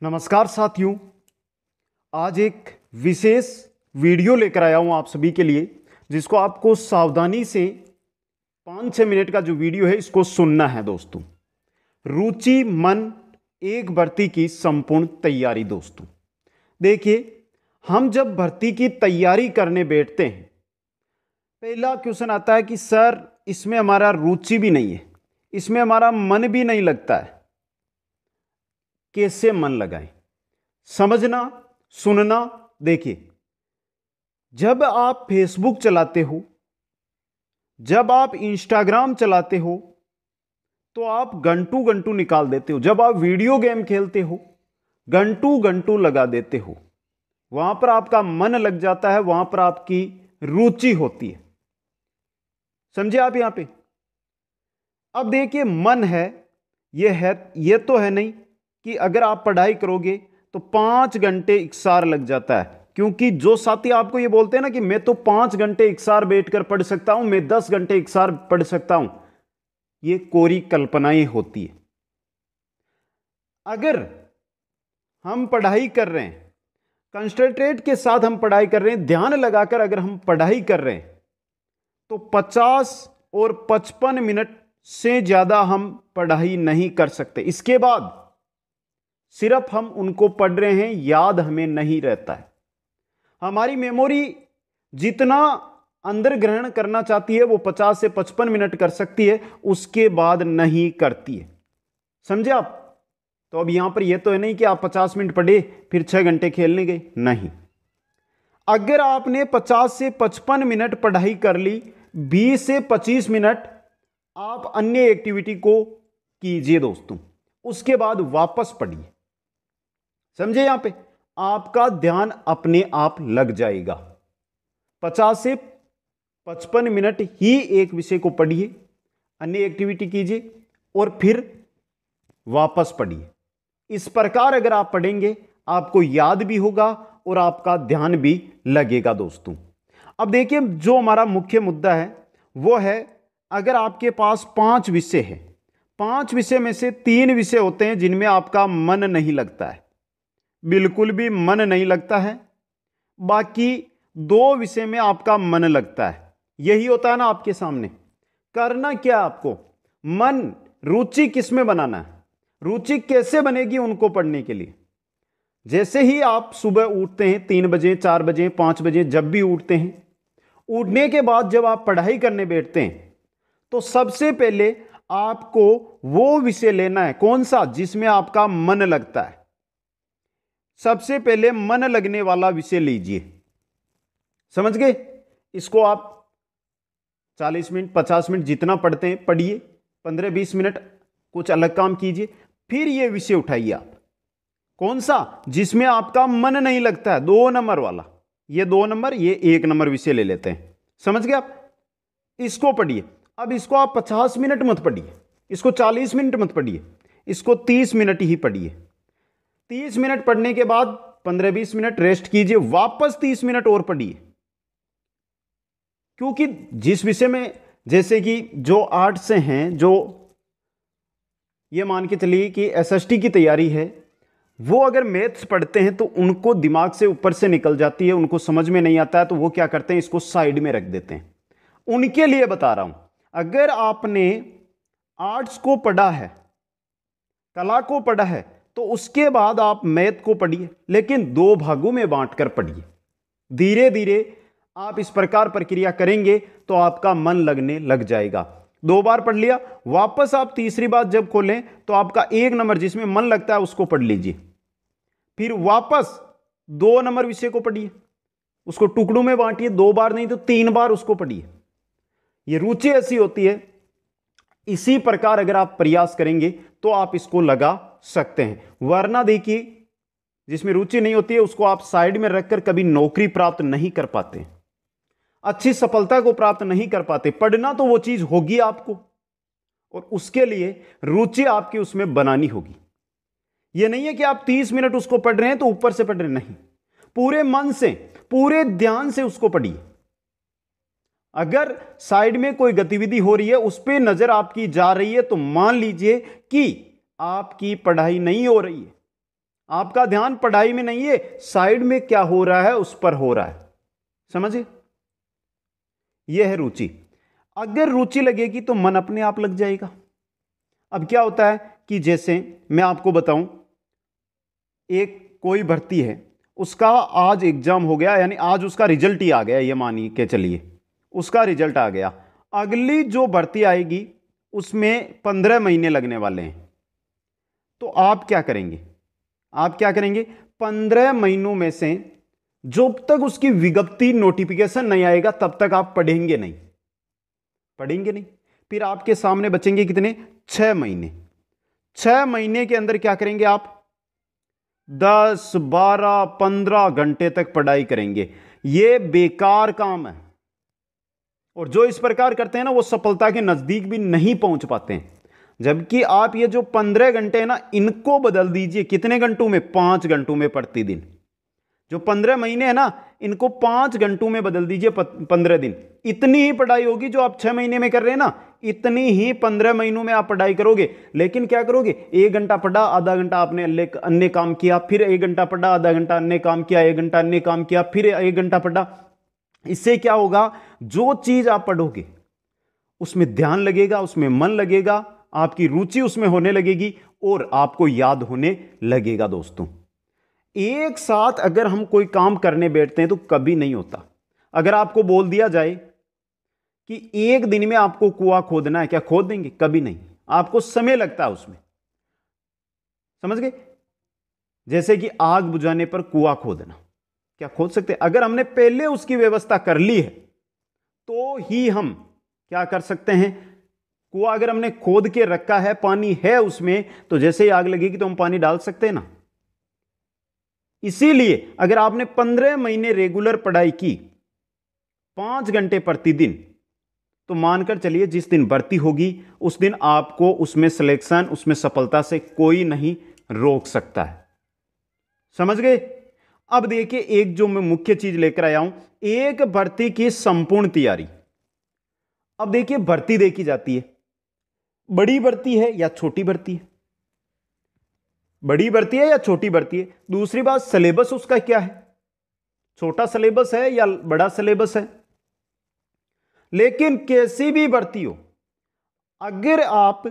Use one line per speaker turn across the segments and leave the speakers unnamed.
नमस्कार साथियों, आज एक विशेष वीडियो लेकर आया हूं आप सभी के लिए, जिसको आपको सावधानी से 5-6 मिनट का जो वीडियो है इसको सुनना है दोस्तों। रुचि मन एक भर्ती की संपूर्ण तैयारी। दोस्तों देखिए, हम जब भर्ती की तैयारी करने बैठते हैं, पहला क्वेश्चन आता है कि सर इसमें हमारा रुचि भी नहीं है, इसमें हमारा मन भी नहीं लगता है, कैसे मन लगाएं? समझना, सुनना। देखिए, जब आप फेसबुक चलाते हो, जब आप इंस्टाग्राम चलाते हो, तो आप घंटों घंटों निकाल देते हो। जब आप वीडियो गेम खेलते हो, घंटों घंटों लगा देते हो। वहां पर आपका मन लग जाता है, वहां पर आपकी रुचि होती है। समझे आप यहां पे? अब देखिए, मन है, यह तो है नहीं कि अगर आप पढ़ाई करोगे तो 5 घंटे इकसार लग जाता है। क्योंकि जो साथी आपको ये बोलते हैं ना कि मैं तो 5 घंटे इकसार बैठकर पढ़ सकता हूं, मैं 10 घंटे इकसार पढ़ सकता हूं, ये कोरी कल्पनाएं होती है। अगर हम पढ़ाई कर रहे हैं, कंसंट्रेट के साथ हम पढ़ाई कर रहे हैं, ध्यान लगाकर अगर हम पढ़ाई कर रहे हैं, तो 50 और 55 मिनट से ज्यादा हम पढ़ाई नहीं कर सकते। इसके बाद सिर्फ हम उनको पढ़ रहे हैं, याद हमें नहीं रहता है। हमारी मेमोरी जितना अंदर ग्रहण करना चाहती है वो 50 से 55 मिनट कर सकती है, उसके बाद नहीं करती है। समझे आप? तो अब यहां पर यह तो है नहीं कि आप 50 मिनट पढ़े फिर 6 घंटे खेलने गए, नहीं। अगर आपने 50 से 55 मिनट पढ़ाई कर ली, 20 से 25 मिनट आप अन्य एक्टिविटी को कीजिए दोस्तों, उसके बाद वापस पढ़िए। समझे? यहां पे आपका ध्यान अपने आप लग जाएगा। 50 से 55 मिनट ही एक विषय को पढ़िए, अन्य एक्टिविटी कीजिए और फिर वापस पढ़िए। इस प्रकार अगर आप पढ़ेंगे, आपको याद भी होगा और आपका ध्यान भी लगेगा दोस्तों। अब देखिए, जो हमारा मुख्य मुद्दा है वो है, अगर आपके पास 5 विषय है, 5 विषय में से 3 विषय होते हैं जिनमें आपका मन नहीं लगता है, बिल्कुल भी मन नहीं लगता है, बाकी 2 विषय में आपका मन लगता है। यही होता है ना आपके सामने। करना क्या आपको? मन, रुचि किसमें बनाना है, रुचि कैसे बनेगी उनको पढ़ने के लिए। जैसे ही आप सुबह उठते हैं 3 बजे, 4 बजे, 5 बजे, जब भी उठते हैं, उठने के बाद जब आप पढ़ाई करने बैठते हैं, तो सबसे पहले आपको वो विषय लेना है, कौन सा? जिसमें आपका मन लगता है। सबसे पहले मन लगने वाला विषय लीजिए। समझ गए? इसको आप 40 मिनट, 50 मिनट जितना पढ़ते हैं पढ़िए, 15-20 मिनट कुछ अलग काम कीजिए, फिर यह विषय उठाइए आप। कौन सा? जिसमें आपका मन नहीं लगता है, 2 नंबर वाला। ये 2 नंबर, ये 1 नंबर विषय ले लेते हैं। समझ गए आप? इसको पढ़िए। अब इसको आप 50 मिनट मत पढ़िए, इसको 40 मिनट मत पढ़िए, इसको 30 मिनट ही पढ़िए। 30 मिनट पढ़ने के बाद 15-20 मिनट रेस्ट कीजिए, वापस 30 मिनट और पढ़िए। क्योंकि जिस विषय में, जैसे कि जो आर्ट्स से हैं, जो ये मान के चलिए कि एसएसटी की तैयारी है, वो अगर मैथ्स पढ़ते हैं तो उनको दिमाग से ऊपर से निकल जाती है, उनको समझ में नहीं आता है, तो वो क्या करते हैं, इसको साइड में रख देते हैं। उनके लिए बता रहा हूं, अगर आपने आर्ट्स को पढ़ा है, कला को पढ़ा है, तो उसके बाद आप मैथ को पढ़िए, लेकिन 2 भागों में बांटकर पढ़िए। धीरे धीरे आप इस प्रकार प्रक्रिया करेंगे तो आपका मन लगने लग जाएगा। 2 बार पढ़ लिया, वापस आप तीसरी बार जब खोलें तो आपका 1 नंबर जिसमें मन लगता है उसको पढ़ लीजिए। फिर वापस 2 नंबर विषय को पढ़िए, उसको टुकड़ों में बांटिए, 2 बार नहीं तो 3 बार उसको पढ़िए। यह रुचि ऐसी होती है। इसी प्रकार अगर आप प्रयास करेंगे तो आप इसको लगा सकते हैं। वरना देखिए, जिसमें रुचि नहीं होती है उसको आप साइड में रखकर कभी नौकरी प्राप्त नहीं कर पाते, अच्छी सफलता को प्राप्त नहीं कर पाते। पढ़ना तो वो चीज होगी आपको, और उसके लिए रुचि आपकी उसमें बनानी होगी। यह नहीं है कि आप 30 मिनट उसको पढ़ रहे हैं तो ऊपर से पढ़ रहे, नहीं, पूरे मन से, पूरे ध्यान से उसको पढ़िए। अगर साइड में कोई गतिविधि हो रही है, उस पर नजर आपकी जा रही है, तो मान लीजिए कि आपकी पढ़ाई नहीं हो रही है। आपका ध्यान पढ़ाई में नहीं है, साइड में क्या हो रहा है उस पर हो रहा है। समझिए, यह है रुचि। अगर रुचि लगेगी तो मन अपने आप लग जाएगा। अब क्या होता है कि जैसे मैं आपको बताऊं, एक कोई भर्ती है, उसका आज एग्जाम हो गया, यानी आज उसका रिजल्ट ही आ गया, ये मानिए के चलिए उसका रिजल्ट आ गया। अगली जो भर्ती आएगी उसमें 15 महीने लगने वाले हैं। तो आप क्या करेंगे? आप क्या करेंगे? 15 महीनों में से जब तक उसकी विज्ञप्ति नोटिफिकेशन नहीं आएगा तब तक आप पढ़ेंगे नहीं, पढ़ेंगे नहीं। फिर आपके सामने बचेंगे कितने? 6 महीने। 6 महीने के अंदर क्या करेंगे आप? 10, 12, 15 घंटे तक पढ़ाई करेंगे। यह बेकार काम है, और जो इस प्रकार करते हैं ना वो सफलता के नजदीक भी नहीं पहुंच पाते हैं। जबकि आप ये जो 15 घंटे है ना, इनको बदल दीजिए कितने घंटों में? 5 घंटों में प्रतिदिन। जो 15 महीने है ना, इनको 5 घंटों में बदल दीजिए 15 दिन। इतनी ही पढ़ाई होगी जो आप 6 महीने में कर रहे हैं ना, इतनी ही 15 महीनों में आप पढ़ाई करोगे। लेकिन क्या करोगे? 1 घंटा पढ़ा, आधा घंटा आपने अन्य काम किया, फिर 1 घंटा पढ़ा, आधा घंटा अन्य काम किया, 1 घंटा अन्य काम किया, फिर 1 घंटा पढ़ा। इससे क्या होगा? जो चीज आप पढ़ोगे उसमें ध्यान लगेगा, उसमें मन लगेगा, आपकी रुचि उसमें होने लगेगी और आपको याद होने लगेगा। दोस्तों, एक साथ अगर हम कोई काम करने बैठते हैं तो कभी नहीं होता। अगर आपको बोल दिया जाए कि एक दिन में आपको कुआं खोदना है, क्या खोद देंगे? कभी नहीं। आपको समय लगता है उसमें। समझ गए? जैसे कि आग बुझाने पर कुआं खोदना, क्या खोद सकते? अगर हमने पहले उसकी व्यवस्था कर ली है तो ही हम क्या कर सकते हैं? कुआं अगर हमने खोद के रखा है, पानी है उसमें, तो जैसे ही आग लगेगी तो हम पानी डाल सकते हैं ना। इसीलिए अगर आपने 15 महीने रेगुलर पढ़ाई की, 5 घंटे प्रतिदिन, तो मानकर चलिए जिस दिन भर्ती होगी उस दिन आपको उसमें सिलेक्शन, उसमें सफलता से कोई नहीं रोक सकता है। समझ गए? अब देखिए, एक जो मैं मुख्य चीज लेकर आया हूं, एक भर्ती की संपूर्ण तैयारी। अब देखिए, भर्ती देखी जाती है, बड़ी भर्ती है या छोटी भर्ती है, बड़ी भर्ती है या छोटी भर्ती है। दूसरी बात, सिलेबस उसका क्या है, छोटा सिलेबस है या बड़ा सिलेबस है। लेकिन कैसी भी भर्ती हो, अगर आप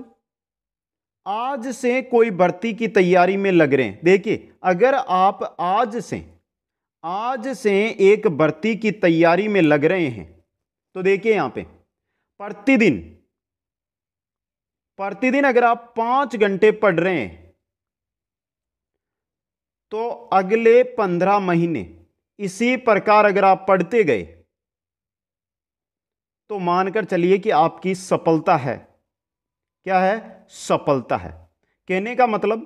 आज से कोई भर्ती की तैयारी में लग रहे हैं, देखिए अगर आप आज से एक भर्ती की तैयारी में लग रहे हैं तो देखिए यहां पे प्रतिदिन अगर आप 5 घंटे पढ़ रहे हैं तो अगले 15 महीने इसी प्रकार अगर आप पढ़ते गए तो मानकर चलिए कि आपकी सफलता है। क्या है? सफलता है। कहने का मतलब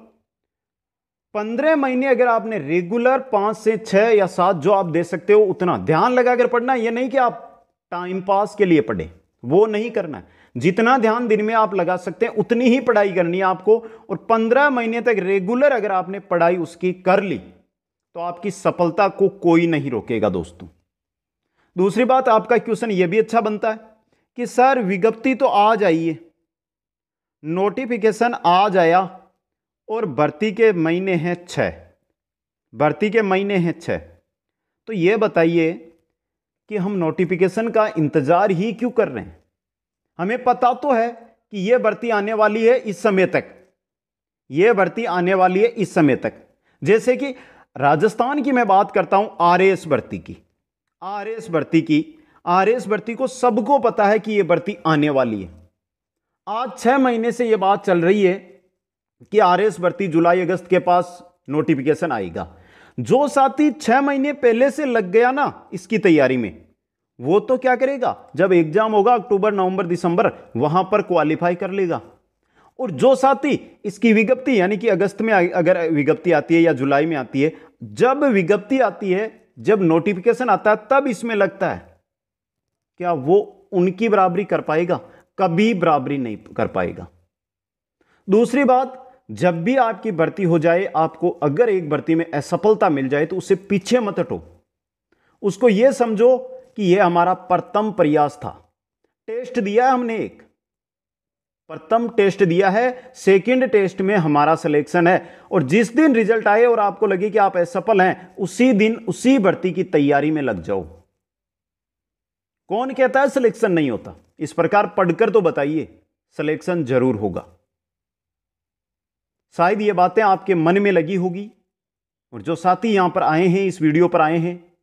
15 महीने अगर आपने रेगुलर 5 से 6 या 7 जो आप दे सकते हो उतना ध्यान लगाकर पढ़ना। यह नहीं कि आप टाइम पास के लिए पढ़े, वो नहीं करना है। जितना ध्यान दिन में आप लगा सकते हैं उतनी ही पढ़ाई करनी है आपको, और 15 महीने तक रेगुलर अगर आपने पढ़ाई उसकी कर ली तो आपकी सफलता को कोई नहीं रोकेगा। दोस्तों, दूसरी बात, आपका क्वेश्चन यह भी अच्छा बनता है कि सर विज्ञप्ति तो आज आई है, नोटिफिकेशन आज आया और भर्ती के महीने हैं 6, भर्ती के महीने हैं 6, तो यह बताइए कि हम नोटिफिकेशन का इंतजार ही क्यों कर रहे हैं? हमें पता तो है कि यह भर्ती आने वाली है इस समय तक, यह भर्ती आने वाली है इस समय तक। जैसे कि राजस्थान की मैं बात करता हूं, आरएएस भर्ती की, आरएएस भर्ती को सबको पता है कि यह भर्ती आने वाली है। आज 6 महीने से यह बात चल रही है कि आरएएस भर्ती जुलाई अगस्त के पास नोटिफिकेशन आएगा। जो साथी 6 महीने पहले से लग गया ना इसकी तैयारी में, वो तो क्या करेगा, जब एग्जाम होगा अक्टूबर नवंबर दिसंबर, वहां पर क्वालिफाई कर लेगा। और जो साथी इसकी विज्ञप्ति, यानी कि अगस्त में अगर विज्ञप्ति आती है या जुलाई में आती है, जब विज्ञप्ति आती है, जब नोटिफिकेशन आता है तब इसमें लगता है, क्या वो उनकी बराबरी कर पाएगा? कभी बराबरी नहीं कर पाएगा। दूसरी बात, जब भी आपकी भर्ती हो जाए, आपको अगर एक भर्ती में असफलता मिल जाए तो उससे पीछे मत हटो, उसको यह समझो कि यह हमारा प्रथम प्रयास था, टेस्ट दिया है हमने एक, प्रथम टेस्ट दिया है, सेकंड टेस्ट में हमारा सिलेक्शन है। और जिस दिन रिजल्ट आए और आपको लगे कि आप असफल हैं, उसी दिन उसी भर्ती की तैयारी में लग जाओ। कौन कहता है सिलेक्शन नहीं होता? इस प्रकार पढ़कर तो बताइए, सिलेक्शन जरूर होगा। शायद ये बातें आपके मन में लगी होगी, और जो साथी यहां पर आए हैं, इस वीडियो पर आए हैं,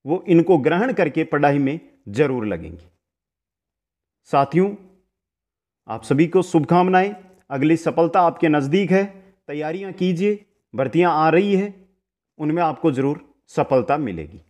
वो इनको ग्रहण करके पढ़ाई में जरूर लगेंगे। साथियों, आप सभी को शुभकामनाएं। अगली सफलता आपके नजदीक है। तैयारियां कीजिए, भर्तियां आ रही है, उनमें आपको जरूर सफलता मिलेगी।